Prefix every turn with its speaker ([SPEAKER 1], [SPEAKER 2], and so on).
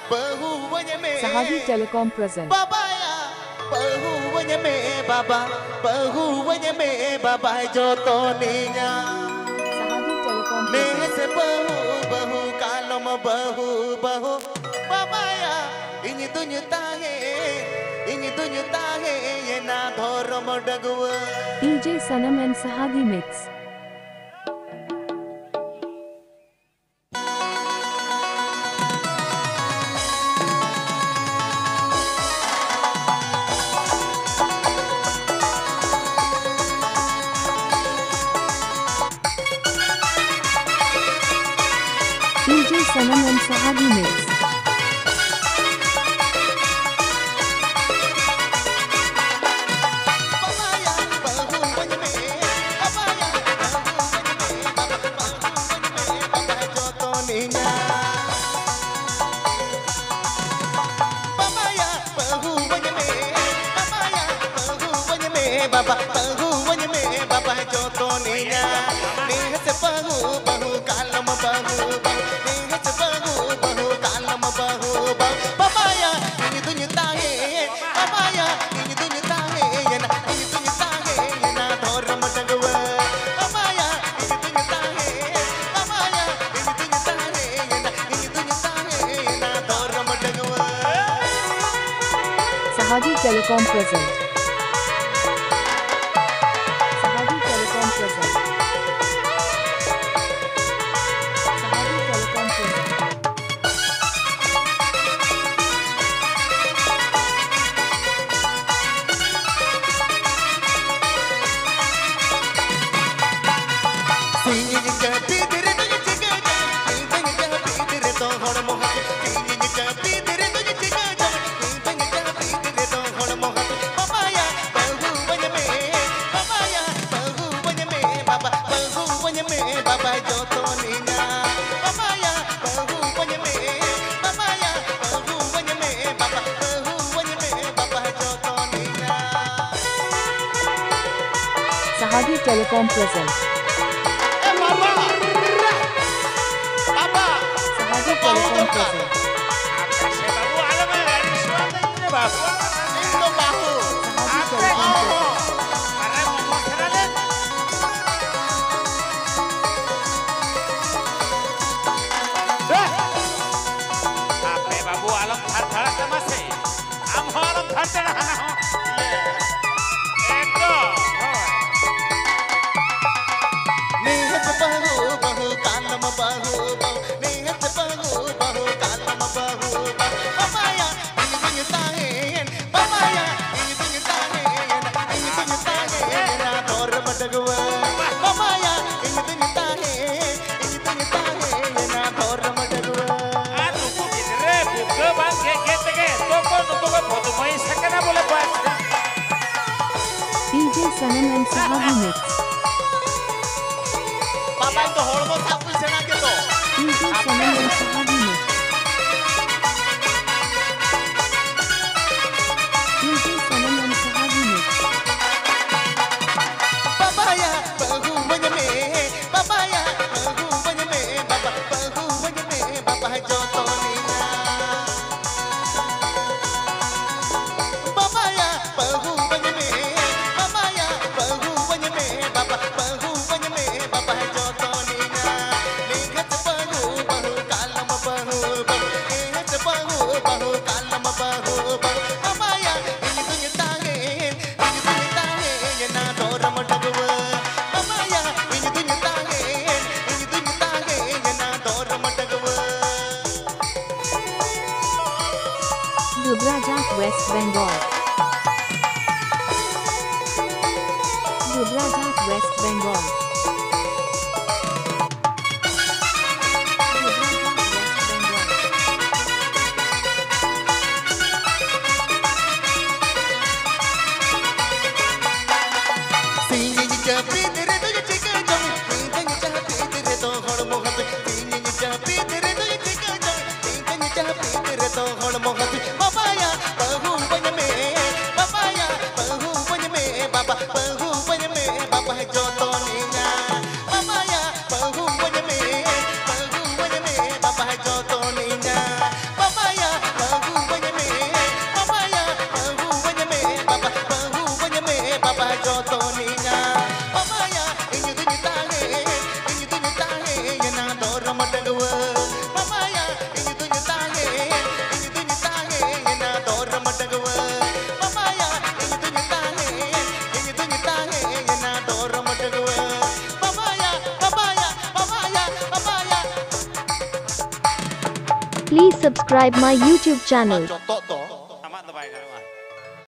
[SPEAKER 1] Sahadi Telecom present.
[SPEAKER 2] Bahunya me baba jotoninya.
[SPEAKER 1] Sahadi Telecom
[SPEAKER 2] Me
[SPEAKER 1] present.
[SPEAKER 2] se bahu kalom bahu baba ya ini dunya tahe ye na dhorom dagwa.
[SPEAKER 1] DJ Sanam and Sahadi Mix. DJ Sanam and Sahadi Mix.
[SPEAKER 2] Baba bahunya me baba jotoninya. Nih se bahu kalam bahu nih se bahu kalam bahu baba ya ini dunya tahe baba ya ini dunya tahe ya na ini dunya tahe ya na dhoram dagwa baba ya ini dunya tahe baba ya ini dunya tahe ya na ini dunya tahe ya na dhoram dagwa.
[SPEAKER 1] Sahadi Telecom present. Sahadi Telecom present. Sahadi Telecom present. Sahadi Telecom present. Sahadi Telecom present. Sahadi Telecom present. DJ Sanam and Sahadi Mix.
[SPEAKER 2] Papa itu hormo sapu sena gitu.
[SPEAKER 1] DJ Sanam and Sahadi Mix. DJ Sanam and Sahadi Mix.
[SPEAKER 2] Babaya bahunya me babaya bahunya me bahunya me baba jotoninya. Babaya bahunya me babaya bahunya me bahunya me baba jotoninya. Lihat bahu kalam bahu lihat bahu kalam bahu babaya ini dunya tahe ya na dhoram dagwa babaya ini dunya tahe ya na dhoram dagwa.
[SPEAKER 1] Dubrajat West Bengal. Dubrajat West Bengal.
[SPEAKER 2] Babaya bahunya me babaya bahunya me bahunya me baba jotoninya. Babaya bahunya me baba jotoninya. Babaya
[SPEAKER 3] Please subscribe my YouTube channel.
[SPEAKER 2] Contoh